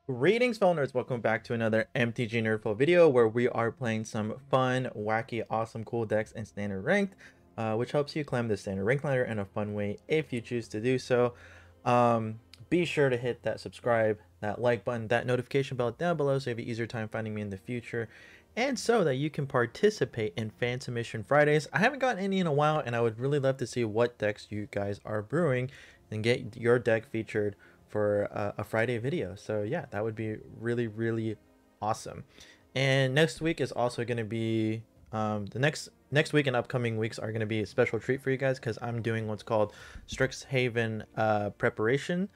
Greetings, fellow nerds. Welcome back to another MTG NerdPhil video where we are playing some fun, wacky, awesome, cool decks in standard ranked, which helps you climb the standard rank ladder in a fun way if you choose to do so. Be sure to hit that subscribe, that like button, that notification bell down below so you have an easier time finding me in the future, and so that you can participate in fan submission Fridays. I haven't gotten any in a while, and I would really love to see what decks you guys are brewing and get your deck featured for a Friday video. So yeah, that would be really awesome. And next week is also going to be the next week and upcoming weeks are going to be a special treat for you guys because I'm doing what's called Strixhaven preparation.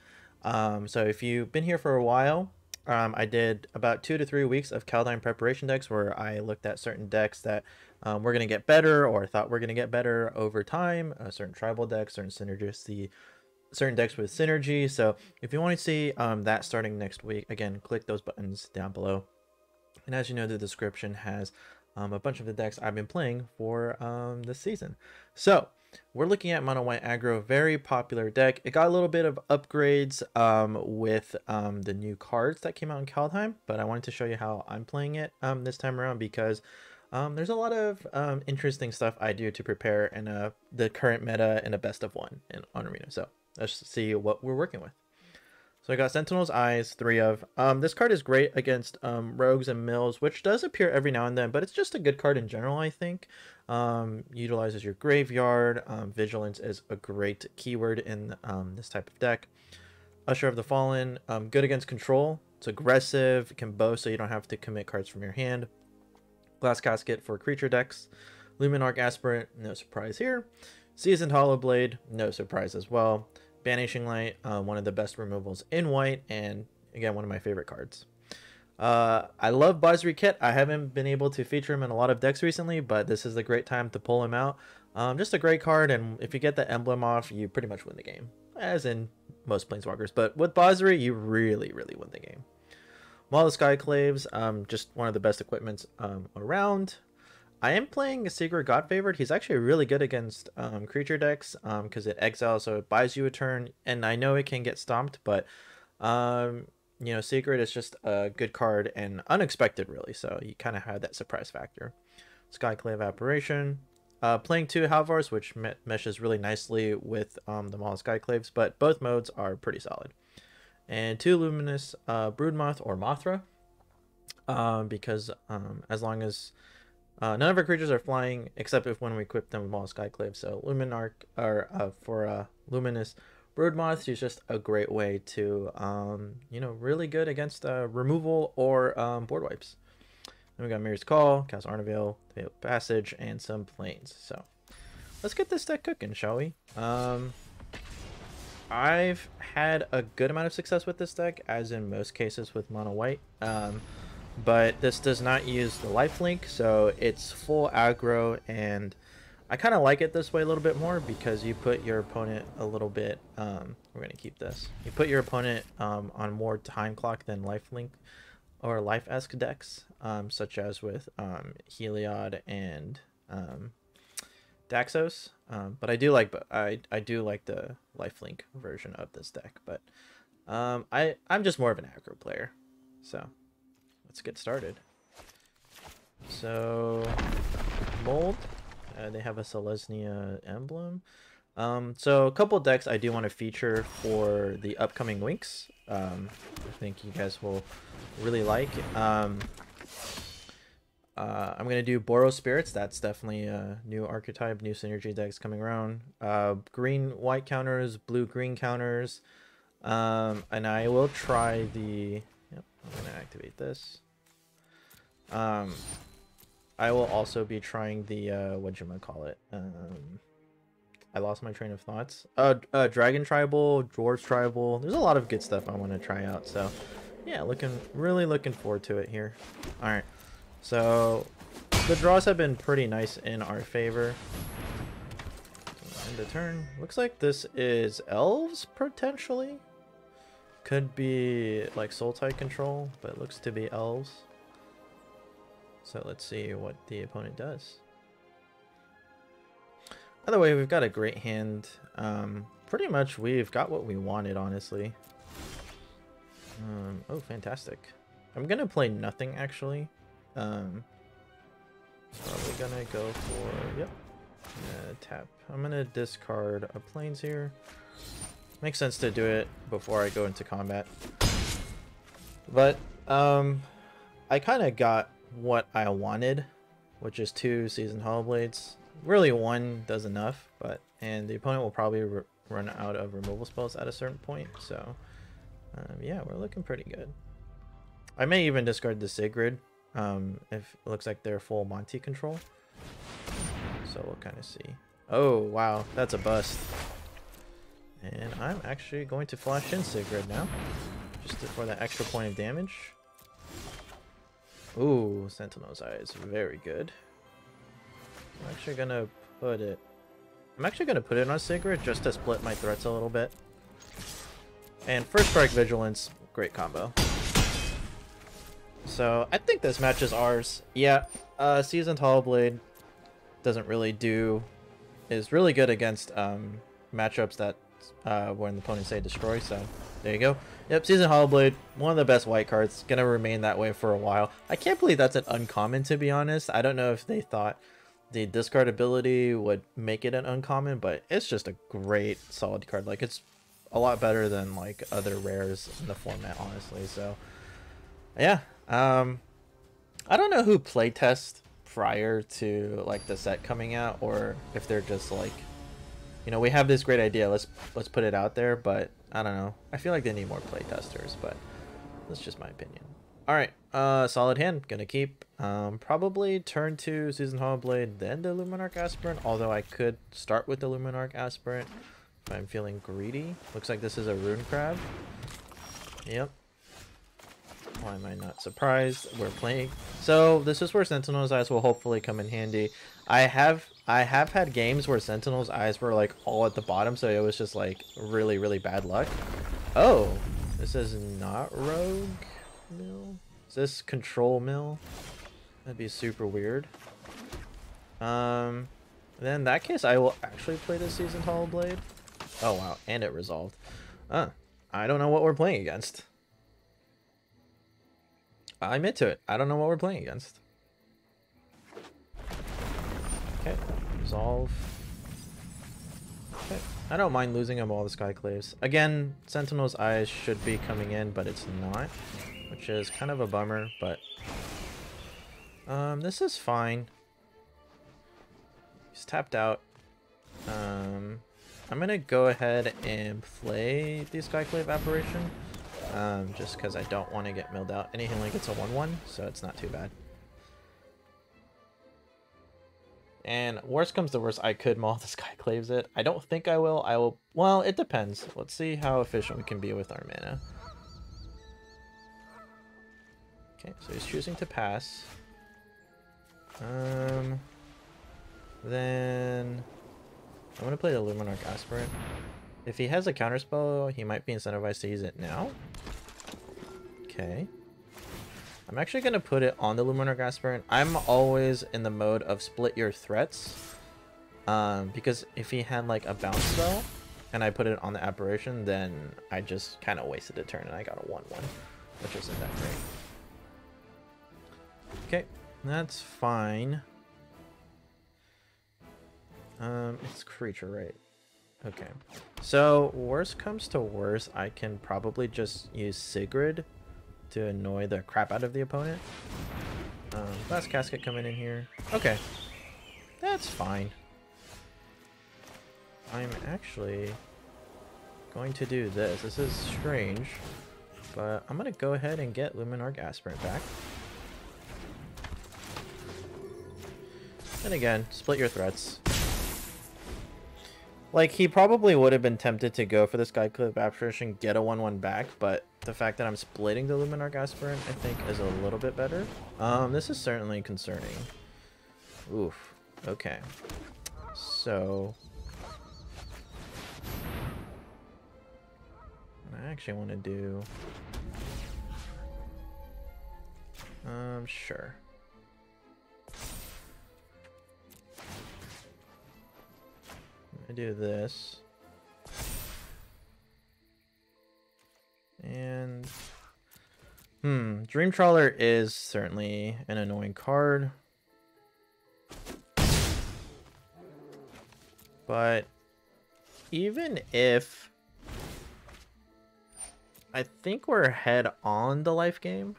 So if you've been here for a while, I did about 2 to 3 weeks of Kaldheim preparation decks where I looked at certain decks that we're going to get better or thought we're going to get better over time, certain tribal decks, certain decks with synergy. So if you want to see that starting next week, again, click those buttons down below. And as you know, the description has a bunch of the decks I've been playing for this season. So we're looking at Monowhite Aggro, very popular deck. It got a little bit of upgrades with the new cards that came out in Kaldheim, but I wanted to show you how I'm playing it this time around because there's a lot of interesting stuff I do to prepare in the current meta in a best of one on Arena. So let's see what we're working with. So I got Sentinel's Eyes, 3 of. This card is great against Rogues and Mills, which does appear every now and then, but it's just a good card in general, I think. Utilizes your graveyard. Vigilance is a great keyword in this type of deck. Usher of the Fallen, good against control. It's aggressive, it can bow so you don't have to commit cards from your hand. Glass Casket for creature decks. Luminarch Aspirant, no surprise here. Seasoned Hollowblade, no surprise as well. Banishing Light, one of the best removals in white, and again, one of my favorite cards. I love Bozri Kit. I haven't been able to feature him in a lot of decks recently, but this is a great time to pull him out. Just a great card, and if you get the emblem off, you pretty much win the game, as in most Planeswalkers. But with Bozri, you really win the game. Maul of Skyclaves, just one of the best equipments around. I am playing a Secret God Favored. He's actually really good against creature decks because it exiles, so it buys you a turn. And I know it can get stomped, but you know, Secret is just a good card and unexpected, really. So you kind of have that surprise factor. Skyclave Apparition. Playing 2 Halvars, which meshes really nicely with the Maul of Skyclaves, but both modes are pretty solid. And 2 Luminous Broodmoth or Mothra, because as long as none of our creatures are flying except if when we equip them with Maul of Skyclave. So Luminarch or for Luminous Broodmoth, she's just a great way to you know, really good against removal or board wipes. Then we got Mirror's Call, Cast Arnavale, Fatal Passage, and some Plains. So let's get this deck cooking, shall we? I've had a good amount of success with this deck, as in most cases with Mono White. But this does not use the lifelink, so it's full aggro, and I kind of like it this way a little bit more because you put your opponent a little bit, we're going to keep this, you put your opponent on more time clock than lifelink or life-esque decks, such as with Heliod and Daxos, but I do like the lifelink version of this deck, but I'm just more of an aggro player, so let's get started. So mold, they have a Selesnya emblem. So a couple decks I do want to feature for the upcoming weeks. I think you guys will really like. I'm gonna do Boros Spirits. That's definitely a new archetype, new synergy decks coming around. Green white counters, blue green counters, and I will try the. Yep, I'm gonna activate this. I will also be trying the whatchamacallit. I lost my train of thoughts. Dragon Tribal, Dwarves Tribal. There's a lot of good stuff I want to try out. So yeah, really looking forward to it here. All right. So the draws have been pretty nice in our favor. End the turn. Looks like this is elves potentially. Could be like soul type control, but it looks to be elves. So let's see what the opponent does. Either way, we've got a great hand. Pretty much we've got what we wanted, honestly. Oh, fantastic. I'm gonna play nothing actually. Probably gonna go for, yep, tap. I'm gonna discard a plains here. Makes sense to do it before I go into combat. But I kind of got what I wanted, which is 2 Seasoned Hollowblades. Really 1 does enough, and the opponent will probably run out of removal spells at a certain point. So yeah, we're looking pretty good. I may even discard the Sigrid if it looks like they're full Monty control. So we'll kind of see. Oh wow, that's a bust. And I'm actually going to flash in Sigrid now, just for that extra point of damage. Ooh, Sentinel's Eyes, very good. I'm actually gonna put it on Sigrid just to split my threats a little bit. And First Strike Vigilance, great combo. So I think this match is ours. Yeah, Seasoned Hollowblade doesn't really is really good against matchups that when the opponents say destroy. So there you go. Yep, Seasoned Hollowblade, one of the best white cards, gonna remain that way for a while. I can't believe that's an uncommon, to be honest. I don't know if they thought the discard ability would make it an uncommon, but it's just a great solid card. Like, it's a lot better than like other rares in the format, honestly. So yeah, I don't know who playtest prior to like the set coming out, or if they're just like, you know, we have this great idea, let's put it out there. But I don't know, I feel like they need more playtesters, but that's just my opinion. All right, solid hand, gonna keep. Probably turn to Seasoned Hollowblade, then the Luminarch Aspirant, although I could start with the Luminarch Aspirant if I'm feeling greedy. Looks like this is a Rune Crab. Yep. Why am I not surprised? We're playing. So this is where Sentinel's Eyes will hopefully come in handy. I have had games where Sentinel's Eyes were like all at the bottom, so it was just like really bad luck. Oh, this is not Rogue Mill. Is this Control Mill? That'd be super weird. Then in that case, I will actually play this Seasoned Hollowblade. Oh wow, and it resolved. I don't know what we're playing against. I'm into it. I don't know what we're playing against. Okay, resolve. Okay, I don't mind losing them all the Skyclaves. Again, Sentinel's Eyes should be coming in, but it's not, which is kind of a bummer, but this is fine. He's tapped out. I'm gonna go ahead and play the Skyclave Apparition. Just because I don't want to get milled out. Anything like it's a 1/1, so it's not too bad. And worst comes to worst, I could maul the Skyclaves it. I don't think I will. I will. Well, it depends. Let's see how efficient we can be with our mana. Okay, so he's choosing to pass. Then I'm gonna play the Luminarch Aspirant. If he has a counterspell, he might be incentivized to use it now. Okay. I'm actually going to put it on the Luminarch Aspirant. I'm always in the mode of split your threats. Because if he had like a bounce spell and I put it on the Apparition, then I just kind of wasted a turn and I got a 1/1, which isn't that great. Okay, that's fine. It's creature, right? Okay, so worst comes to worst, I can probably just use Sigrid to annoy the crap out of the opponent. Glass Casket coming in here. Okay, that's fine. I'm actually going to do this. This is strange, but I'm going to go ahead and get Luminarch Aspirant back. And again, split your threats. Like, he probably would have been tempted to go for the Skyclave Apparition, get a 1/1 back, but the fact that I'm splitting the Luminarch Aspirant, I think, is a little bit better. This is certainly concerning. Oof. Okay. So what I actually want to do... sure. I do this, and Dream Trawler is certainly an annoying card. But even if I think we're ahead on the life game,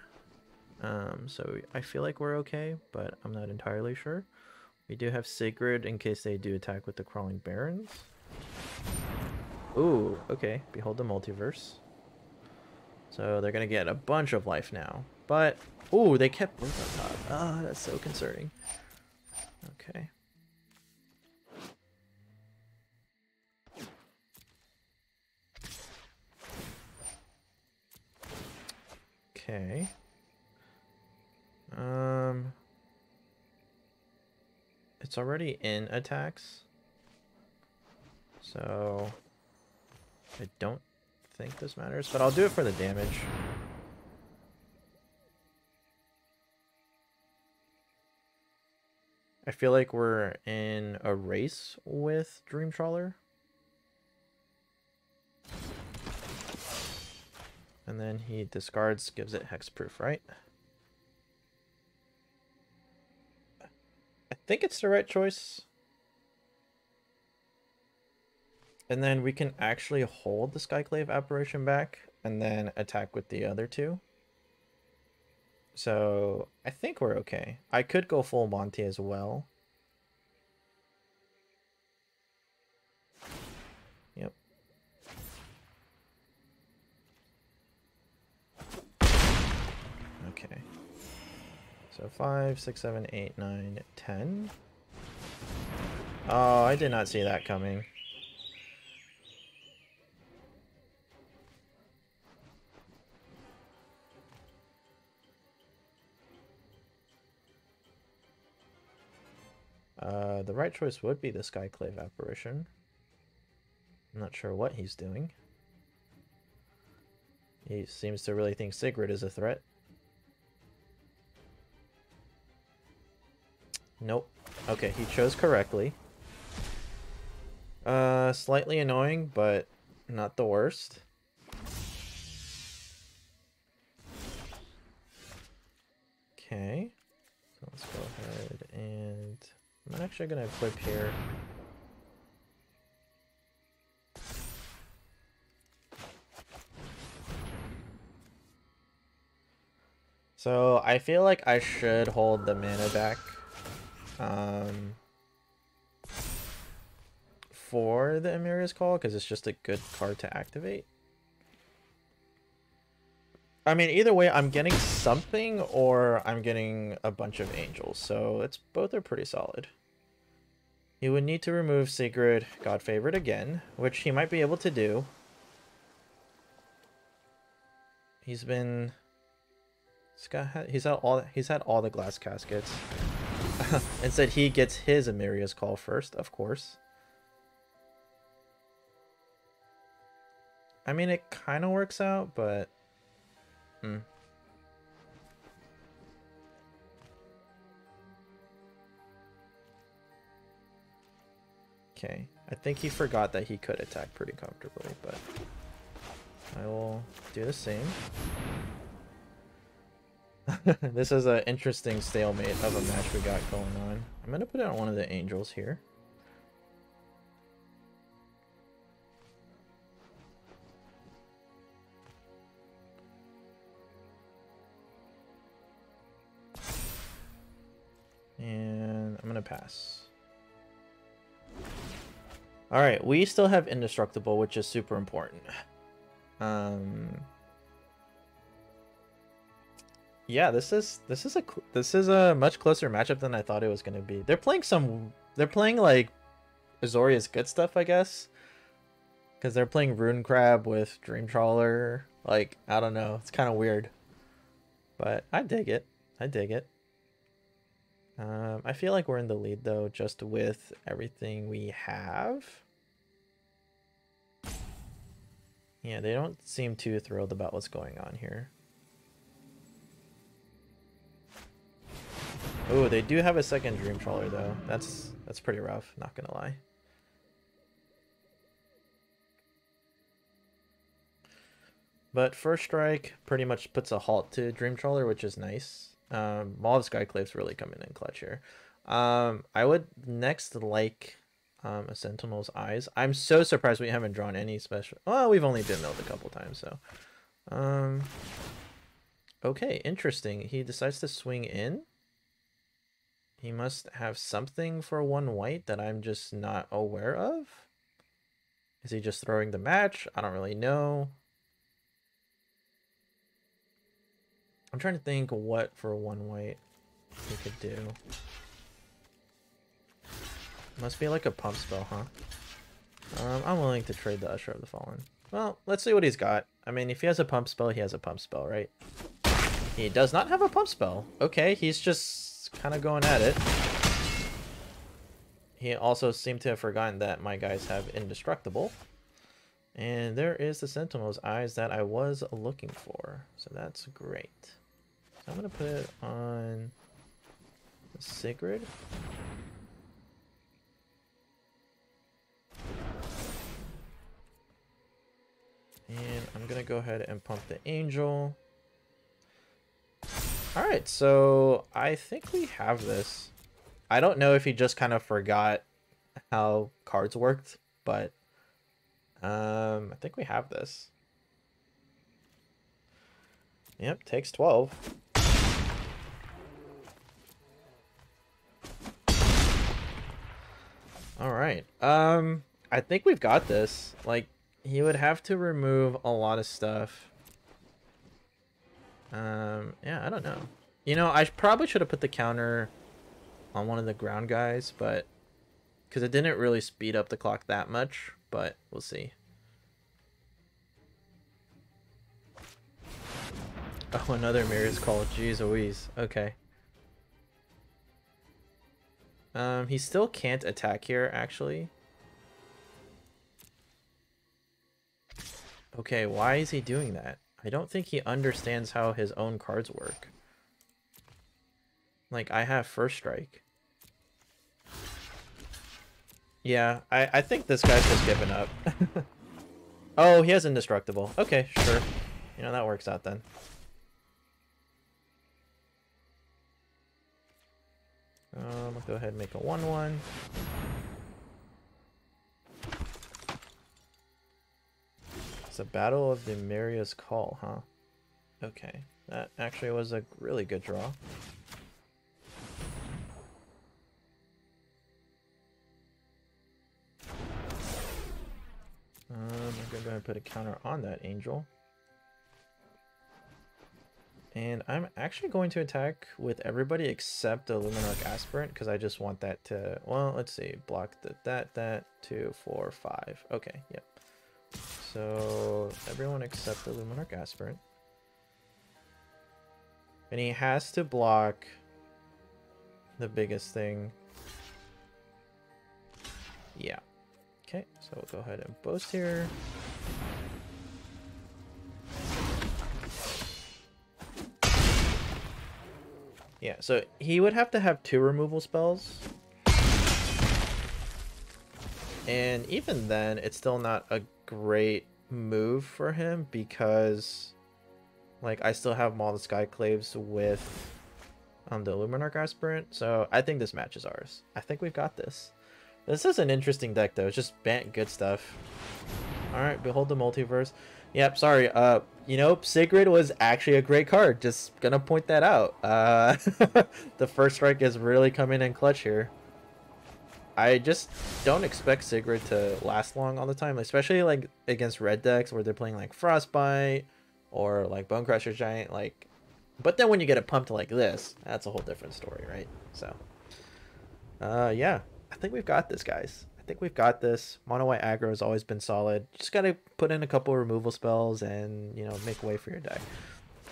so I feel like we're okay, but I'm not entirely sure. We do have Sigrid in case they do attack with the Crawling Barrens. Ooh, okay. Behold the Multiverse. So they're gonna get a bunch of life now. But, ooh, they kept both on top. Ah, that's so concerning. Okay. Okay. It's already in attacks. So I don't think this matters, but I'll do it for the damage. I feel like we're in a race with Dream Trawler. And then he discards, gives it hexproof, right? I think it's the right choice. And then we can actually hold the Skyclave Apparition back and then attack with the other two. So I think we're okay. I could go full Monty as well. Yep. Okay. So 5, 6, 7, 8, 9, 10. Oh, I did not see that coming. The right choice would be the Skyclave Apparition. I'm not sure what he's doing. He seems to really think Sigrid is a threat. Nope. Okay, he chose correctly. Slightly annoying, but not the worst. Okay. So let's go ahead and... I'm actually going to equip here. So I feel like I should hold the mana back for the Emeria's Call because it's just a good card to activate. I mean, either way, I'm getting something or I'm getting a bunch of angels, so it's both are pretty solid. He would need to remove Sigrid, God Favorite again, which he might be able to do. He's had all the glass caskets. Instead, he gets his Emeria's Call first, of course. I mean, it kind of works out, but okay, I think he forgot that he could attack pretty comfortably, but I will do the same. This is an interesting stalemate of a match we got going on. I'm going to put it on one of the angels here. And I'm going to pass. Alright, we still have Indestructible, which is super important. Yeah, this is a much closer matchup than I thought it was going to be. They're playing like Azoria's good stuff, I guess. Because they're playing Rune Crab with Dream Trawler. Like, I don't know. It's kind of weird. But I dig it. I dig it. I feel like we're in the lead, though, just with everything we have. Yeah, they don't seem too thrilled about what's going on here. Oh, they do have a second Dream Trawler, though. That's pretty rough, not gonna lie. But First Strike pretty much puts a halt to Dream Trawler, which is nice. Maul of Skyclave's really coming in clutch here. I would next like a Sentinel's Eyes. I'm so surprised we haven't drawn any special. Well, we've only been milled a couple times, so. Okay, interesting. He decides to swing in. He must have something for 1 white that I'm just not aware of. Is he just throwing the match? I don't really know. I'm trying to think what for 1 white he could do. Must be like a pump spell, huh? I'm willing to trade the Usher of the Fallen. Well, let's see what he's got. I mean, if he has a pump spell, he has a pump spell, right? He does not have a pump spell. Okay, he's just kind of going at it. He also seemed to have forgotten that my guys have Indestructible. And there is the Sentinel's Eyes that I was looking for. So that's great. So I'm going to put it on the Sigrid. And I'm going to go ahead and pump the Angel. Alright, so I think we have this. I don't know if he just kind of forgot how cards worked, but I think we have this. Yep, takes 12. Alright, I think we've got this. Like, he would have to remove a lot of stuff. Yeah, I don't know. You know, I probably should have put the counter on one of the ground guys, but because it didn't really speed up the clock that much, but we'll see. Oh, another Mirror's Call. Jeez Louise. Okay. He still can't attack here, actually. Okay, why is he doing that? I don't think he understands how his own cards work. Like, I have First Strike. Yeah, I think this guy's just given up. Oh, he has Indestructible. Okay, sure. You know, that works out then. I'll go ahead and make a 1/1. It's a Battle of the Maria's Call, huh? Okay, that actually was a really good draw. I'm gonna go ahead and put a counter on that Angel. And I'm actually going to attack with everybody except the Luminarch Aspirant, because I just want that to, well, let's see, block that, 2, 4, 5. Okay, yep. So everyone except the Luminarch Aspirant. And he has to block the biggest thing. Yeah. Okay, so we'll go ahead and boast here. Yeah, so he would have to have 2 removal spells. And even then, it's still not a great move for him because, like, I still have Maul the Skyclaves with the Luminarch Aspirant. So I think this match is ours. I think we've got this. This is an interesting deck, though. It's just good stuff. Alright, Behold the Multiverse. Yep, sorry. You know, Sigrid was actually a great card. Just gonna point that out. The First Strike is really coming in clutch here. I just don't expect Sigrid to last long all the time, especially like against red decks where they're playing like Frostbite or like Bone Crusher Giant. Like, but then when you get it pumped like this, that's a whole different story, right? So, yeah, I think we've got this, guys. I think we've got this. Monowhite Aggro has always been solid. Just gotta put in a couple removal spells and, you know, make way for your deck.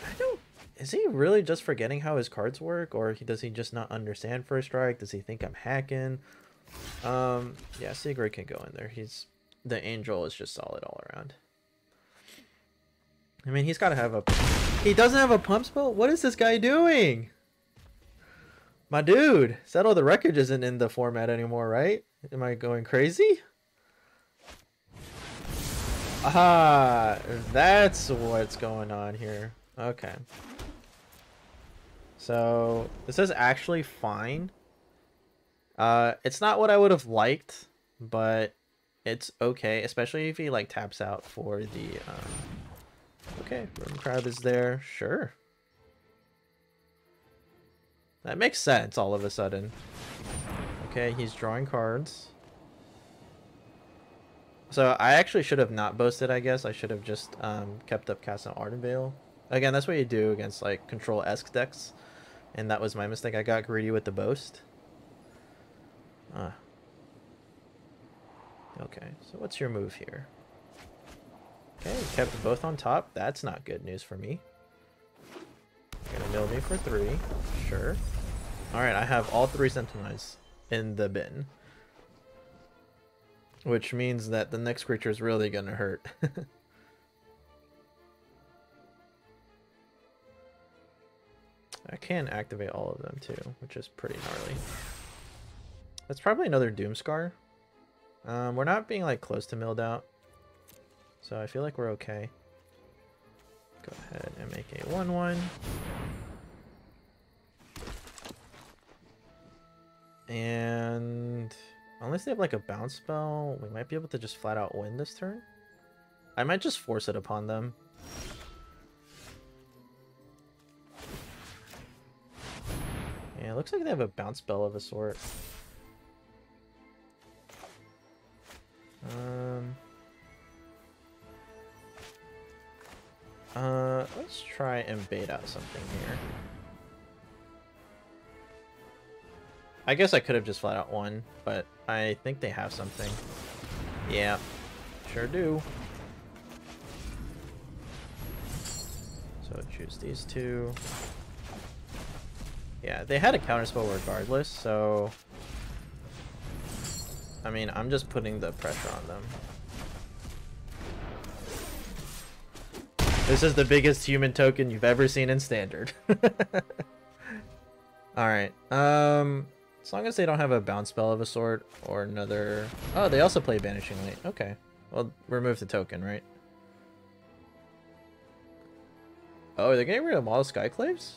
I don't. Is he really just forgetting how his cards work, or does he just not understand First Strike? Does he think I'm hacking? Yeah, Sigrid can go in there. The Angel is just solid all around. I mean, he's got to have a... He doesn't have a pump spell? What is this guy doing? My dude, Settle the Wreckage isn't in the format anymore, right? Am I going crazy? Ah, that's what's going on here. Okay. So this is actually fine. It's not what I would have liked, but it's okay, especially if he like taps out for the okay, Room Crab is there, sure. That makes sense all of a sudden. Okay, he's drawing cards. So I actually should have not boasted, I guess. I should have just kept up Castle Ardenvale. Again, that's what you do against like control-esque decks. And that was my mistake. I got greedy with the boast. Okay, so what's your move here? Okay, kept both on top. That's not good news for me. You're gonna mill me for 3. Sure. Alright, I have all 3 Sentinels in the bin. Which means that the next creature is really gonna hurt. I can activate all of them too, which is pretty gnarly. That's probably another Doomscar. We're not being like close to milled out, so I feel like we're okay. Go ahead and make a 1/1. And unless they have like a bounce spell, we might be able to just flat out win this turn. I might just force it upon them. Yeah, it looks like they have a bounce spell of a sort. Let's try and bait out something here. I guess I could have just flat out won, but I think they have something. Yeah, sure do. So choose these 2. Yeah, they had a counterspell regardless, so I mean, I'm just putting the pressure on them. This is the biggest human token you've ever seen in Standard. Alright, as long as they don't have a bounce spell of a sort or another... Oh, they also play Banishing Light. Okay. Well, remove the token, right? Oh, they're getting rid of all the Skyclaves?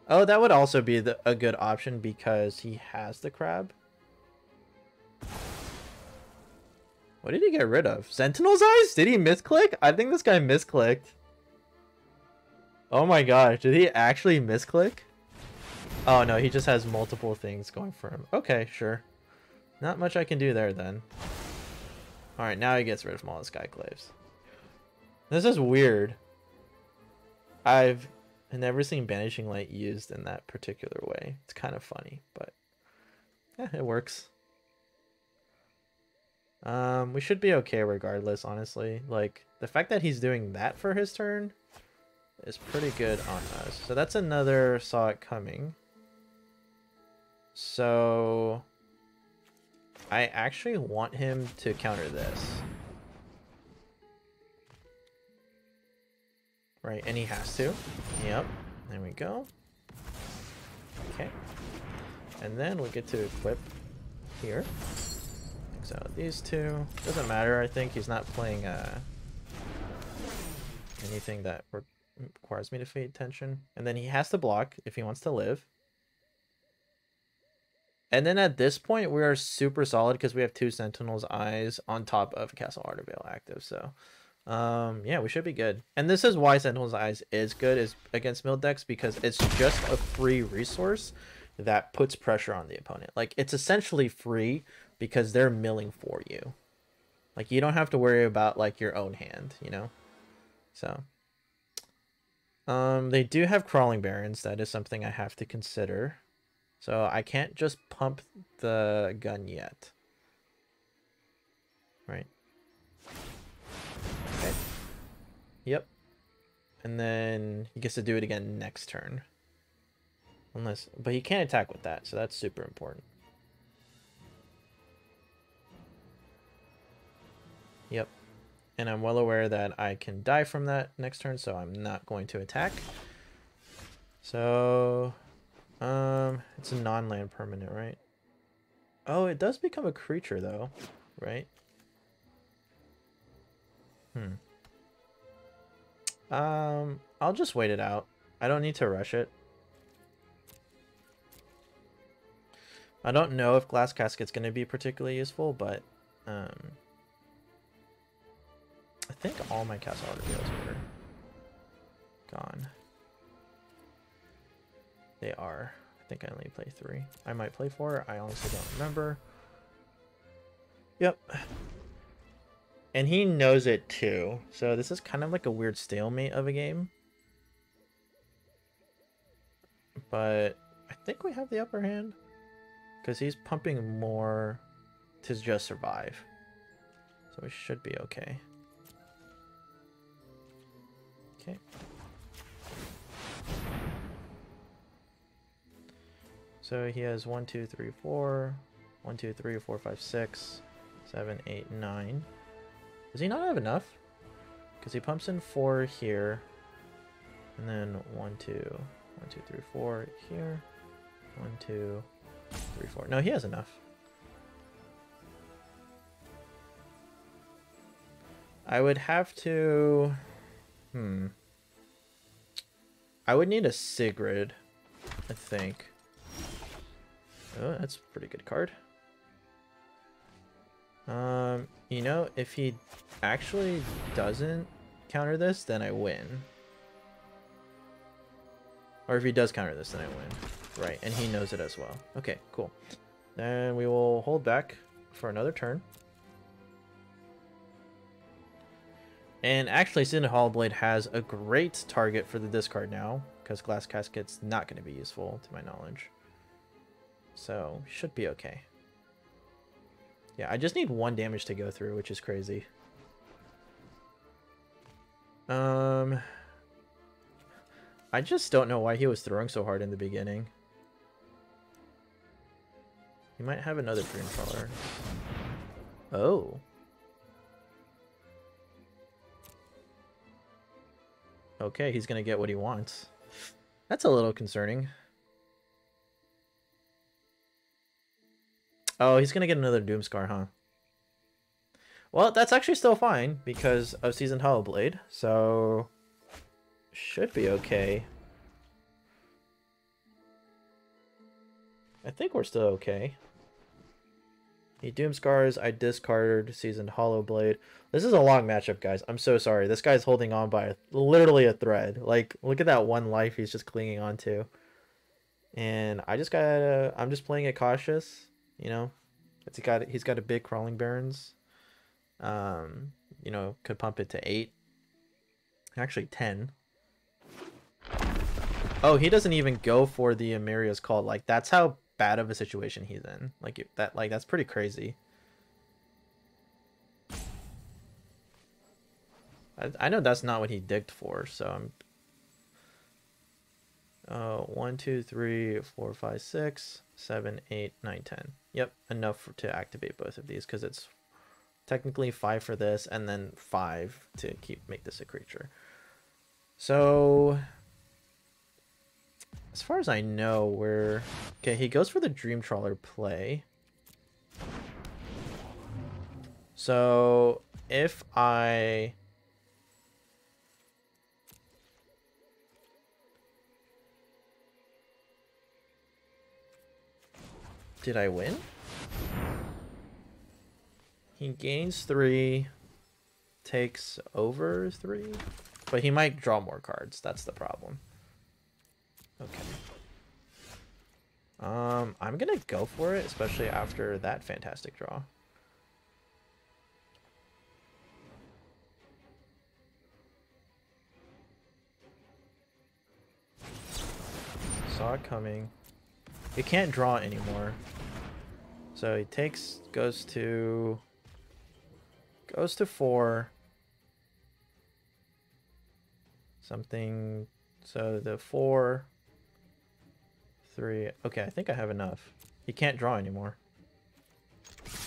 Oh, that would also be a good option because he has the crab. What did he get rid of? Sentinel's Eyes? Did he misclick? I think this guy misclicked. Oh my gosh, did he actually misclick? Oh no, he just has multiple things going for him. Okay, sure. Not much I can do there then. Alright, now he gets rid of all the Skyclaves. This is weird. I've never seen Banishing Light used in that particular way. It's kind of funny, but yeah, it works. We should be okay regardless, honestly. Like, the fact that he's doing that for his turn is pretty good on us. So that's another Saw It Coming. So I actually want him to counter this. Right, and he has to. Yep, there we go. Okay. And then we get to equip here. So these 2. Doesn't matter, I think. He's not playing anything that requires me to pay attention. And then he has to block if he wants to live. And then at this point, we are super solid because we have 2 Sentinel's Eyes on top of Castle Ardenvale active. So, yeah, we should be good. And this is why Sentinel's Eyes is good is against mill decks, because it's just a free resource that puts pressure on the opponent. Like, it's essentially free because they're milling for you. Like, you don't have to worry about, like, your own hand, you know? So, they do have Crawling Barons. That is something I have to consider. So I can't just pump the gun yet. Right. Okay. Yep. And then he gets to do it again next turn. But he can't attack with that, so that's super important. Yep. And I'm well aware that I can die from that next turn, so I'm not going to attack. So... it's a non-land permanent, right? Oh, it does become a creature, though, right? I'll just wait it out. I don't need to rush it. I don't know if Glass Casket's going to be particularly useful, but I think all my Castle Autodeals are gone. They are. I think I only play 3. I might play 4. I honestly don't remember. Yep. And he knows it too. So this is kind of like a weird stalemate of a game. But I think we have the upper hand. Because he's pumping more to just survive. So we should be okay. Okay. So he has 1, 2, 3, 4. 1, 2, 3, 4, 5, 6, 7, 8, 9. Does he not have enough? Because he pumps in 4 here. And then 1, 2, 1, 2, 3, 4 here. 1, 2, 3, 4. No, he has enough. I would have to... I would need a Sigrid, I think. Oh, that's a pretty good card. You know, if he actually doesn't counter this, then I win. Or if he does counter this, then I win. Right, and he knows it as well. Okay, cool. Then we will hold back for another turn. And actually, Seasoned Hollowblade has a great target for the discard now, because Glass Casket's not going to be useful, to my knowledge. So, should be okay. Yeah, I just need 1 damage to go through, which is crazy. I just don't know why he was throwing so hard in the beginning. He might have another Dream Trawler. Oh. Okay, he's gonna get what he wants. That's a little concerning. Oh, he's gonna get another Doomscar, huh? Well, that's actually still fine because of Seasoned Hollowblade, so should be okay. I think we're still okay. He Doomscars, I discarded Seasoned Hollowblade. This is a long matchup, guys. I'm so sorry. This guy's holding on by literally a thread. Like, look at that 1 life he's just clinging on to. And I just gotta... I'm just playing it cautious, you know? He's got a big Crawling Barrens. You know, could pump it to 8. Actually, 10. Oh, he doesn't even go for the Amiria's Call. Like, that's how bad of a situation he's in. Like, that's pretty crazy. I know that's not what he digged for, so I'm 1, 2, 3, 4, 5, 6, 7, 8, 9, 10. Yep, enough to activate both of these because it's technically 5 for this and then 5 to make this a creature. So as far as I know, we're okay. He goes for the Dream Trawler play. So if I did I win? He gains 3, takes over 3, but he might draw more cards. That's the problem. Okay. I'm gonna go for it, especially after that fantastic draw. Saw it coming. He can't draw anymore. So he takes, goes to 4. Something, so the 4, 3. Okay, I think I have enough. He can't draw anymore.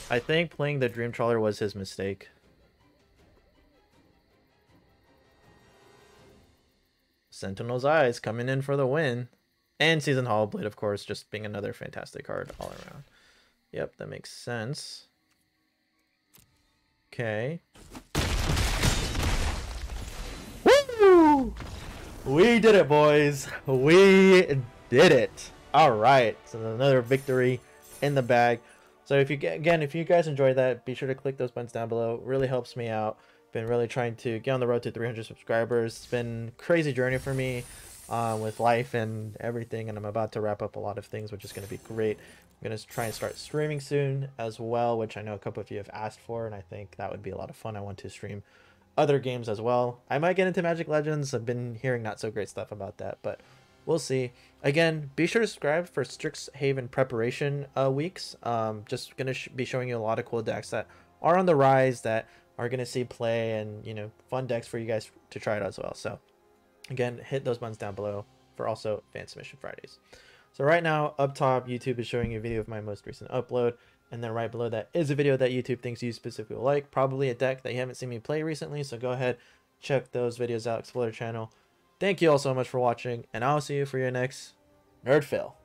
I think playing the Dream Trawler was his mistake. Sentinel's Eyes coming in for the win. And Seasoned Hollowblade, of course, just being another fantastic card all around. Yep, that makes sense. Okay. We did it, boys. We did it. All right. So another victory in the bag. So if you guys enjoyed that, be sure to click those buttons down below. It really helps me out. Been really trying to get on the road to 300 subscribers. It's been a crazy journey for me with life and everything, and I'm about to wrap up a lot of things, which is going to be great. I'm going to try and start streaming soon as well, which I know a couple of you have asked for, and I think that would be a lot of fun. I want to stream other games as well. I might get into Magic Legends. I've been hearing not so great stuff about that, but we'll see. Again, be sure to subscribe for Strixhaven preparation weeks. Just gonna be showing you a lot of cool decks that are on the rise, that are gonna see play, and fun decks for you guys to try it as well. So again, hit those buttons down below for also fan submission Fridays. So right now, up top, YouTube is showing you a video of my most recent upload. And then right below that is a video that YouTube thinks you specifically like. Probably a deck that you haven't seen me play recently. So go ahead, check those videos out, explore the channel. Thank you all so much for watching. And I'll see you for your next NerdPhil.